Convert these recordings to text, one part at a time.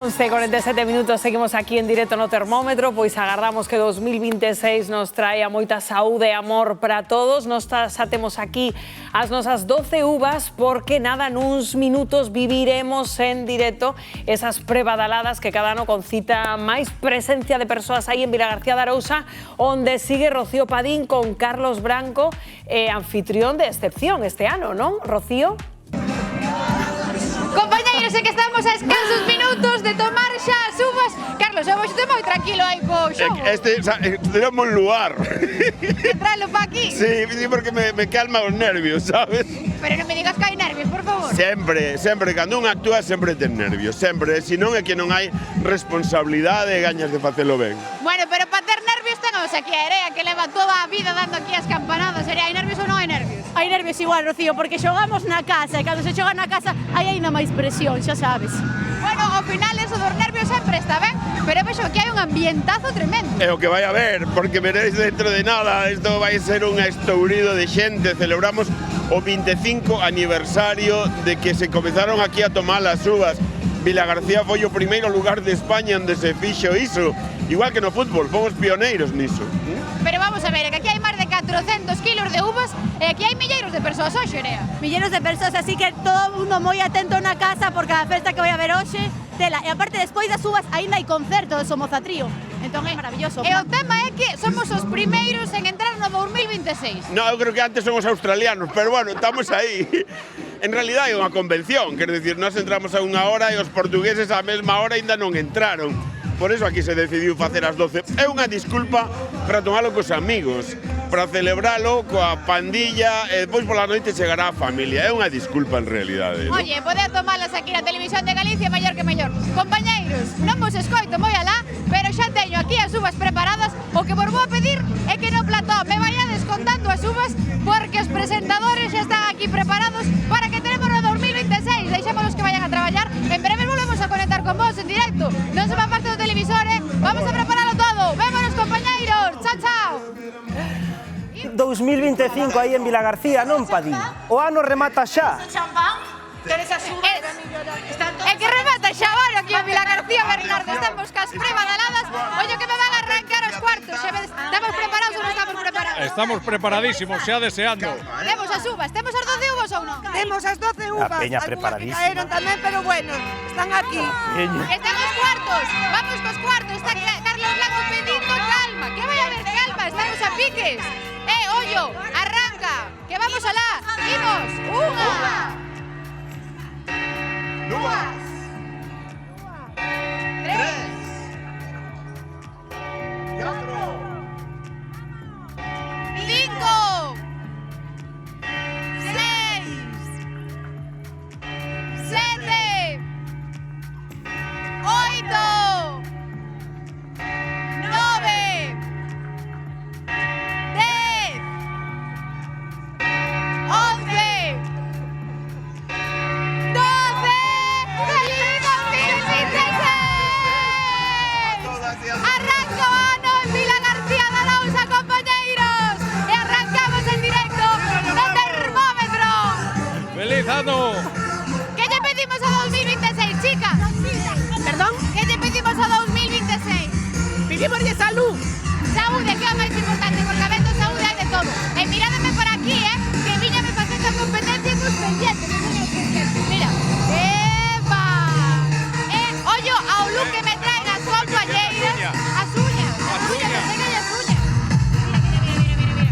11:47 minutos, seguimos aquí en directo no termómetro, pois agardamos que 2026 nos traia moita saúde e amor para todos. Nos xa temos aquí as nosas 12 uvas porque nada nuns minutos viviremos en directo esas prebadaladas que cada ano concita máis presencia de persoas aí en Vilagarcía de Arousa, onde sigue Rocío Padín con Carlos Branco, anfitrión de excepción este ano, non, Rocío? Compañeiros, é que estamos a escasos minutos de tomar xa as uvas. Carlos, eu vou moi tranquilo aí co xogo. Tenemos un lugar. Que traelo pa aquí. Sí, porque me calma os nervios, sabes? Pero non me digas que hai nervios, por favor. Sempre, cando un actúa sempre ten nervios, sempre. Se non é que non hai responsabilidade e gañas de facelo ben. Bueno, pero para ter nervios temos aquí a Erea, que leva toda a vida dando aquí as campanadas. Erea, hai nervios ou non hai nervios? Hai nervios igual, Rocío, porque xogamos na casa e cando se xoga na casa hai aínda máis presión, xa sabes. Bueno, ao final eso dos nervios sempre está ben, pero vexo que hai un ambientazo tremendo. É o que vai a ver, porque veréis dentro de nada, isto vai ser un estourido de xente. Celebramos o 25 aniversario de que se comezaron aquí a tomar as uvas. Vilagarcía foi o primeiro lugar de España onde se fixo iso. Igual que no fútbol, fomos pioneiros niso. Pero vamos a ver, que aquí hai máis de 400 kilos de uvas e aquí hai milleiros de persoas hoxe, Erea. Milleiros de persoas, así que todo o mundo moi atento na casa porque a festa que vai haber hoxe, tela. E aparte, despois das uvas, aínda hai concerto de Somoza Trío. Entón é maravilloso. E o tema é que somos os primeiros en entrar no 2026. No, eu creo que antes son os australianos, pero bueno, estamos aí. En realidad é unha convención, quer decir, nós entramos a unha hora e os portugueses á mesma hora ainda non entraron. Por eso aquí se decidiu facer as 12. É unha disculpa para tomalo cos amigos, para celebralo coa pandilla e depois pola noite chegará a familia. É unha disculpa en realidade, ¿no? Oye, poder tomalas aquí na Televisión de Galicia, mellor que mellor. Compañeiros, non vos escoito moi alá, pero xa teño aquí as uvas preparadas. O que vos vou a pedir é que no plató me vayades contando as uvas, porque os presentadores xa están aquí preparados para que tenemos no 2026. Deixémonos que vayan a traballar. En breve volvemos a conectar con vos en directo. Non se va parte do televisor, Vamos a preparalo todo. Vémonos, compañeiros. Chao, chao. 2025 aí en Vilagarcía, non, Padín? O ano remata xa. É que remata xa agora aquí en Vilagarcía, Bernardo. Estamos cas prebadaladas. Ollo que me van a arrancar os cuartos. Estamos preparados ou non estamos preparados? Estamos preparadísimos, xa deseando. Temos as uvas, temos as 12 uvas ou non? Temos as 12 uvas. A peña Algunhas preparadísima. que caeron tamén, pero bueno, están aquí. Están os cuartos. Vamos cos cuartos. Está Carlos Blanco pedindo calma. Que vai a haber calma? Estamos a piques. Ollo, arranca. Que vamos alá. Imos. Unha. Dúas. Tres. Catro. Cinco. Seis. Sete. Oito. Nove. 10. 11. 12. ¡Feliz 2026! Arranca o ano en Vilagarcía de Arousa, compañeiros. E arrancamos en directo no termómetro. ¡Feliz ano! ¿Qué le pedimos a 2026, chicas? Perdón? ¿Qué le pedimos a 2026? Pedimos de salud. Saúde, que é o máis importante, porque habendo saúde hai de todo. E mirádeme por aquí, que viñame facendo a competencia cos pendientes. Mira. ¡Epa! Ollo ao look que me traen as compañeiras. As uñas. Me peguen as uñas. Mira.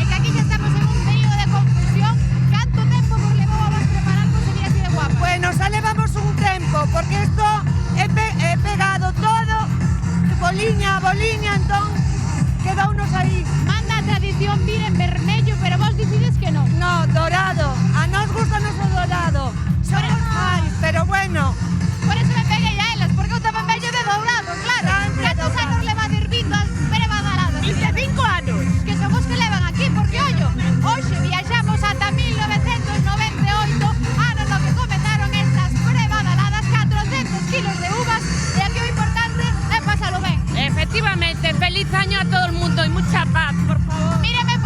É que aquí xa estamos en un período de confusión. Canto tempo vos levou a vos prepararvos e vir así de guapa? Bueno, xa levamos un tempo, porque isto é pegado todo, boliña a boliña, entón quedounos aí. Manda a tradición vir en vermello, pero vos decides que non. No, dorado, a